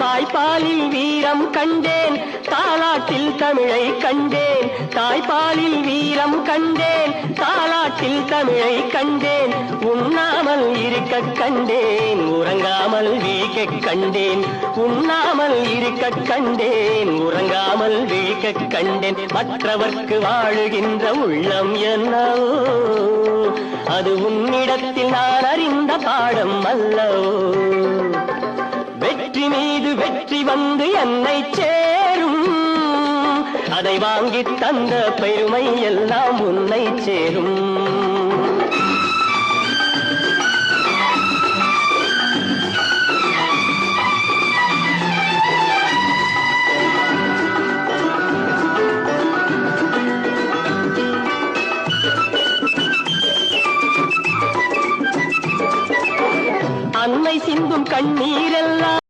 தாய்ப்பாலில் வீரம் கண்டேன், தாலாட்டில் தமிழை கண்டேன். தாய்ப்பாலில் வீரம் கண்டேன், தாலாட்டில் தமிழை கண்டேன். உண்ணாமல் இருக்க கண்டேன், உறங்காமல் விழிக்க கண்டேன். உண்ணாமல் இருக்க கண்டேன், உறங்காமல் விழிக்க கண்டேன். மற்றவர்க்கு வாழுகின்ற உள்ளம் என்னவோ, அது உன்னிடத்தில் நான் அறிந்த பாடம் அல்லவோ. வெற்றி மீது வெற்றி வந்து என்னை சேரும், அதை வாங்கி தந்த பெருமை எல்லாம் உன்னை சேரும். அன்னை சிந்தும் கண்ணீரெல்லாம்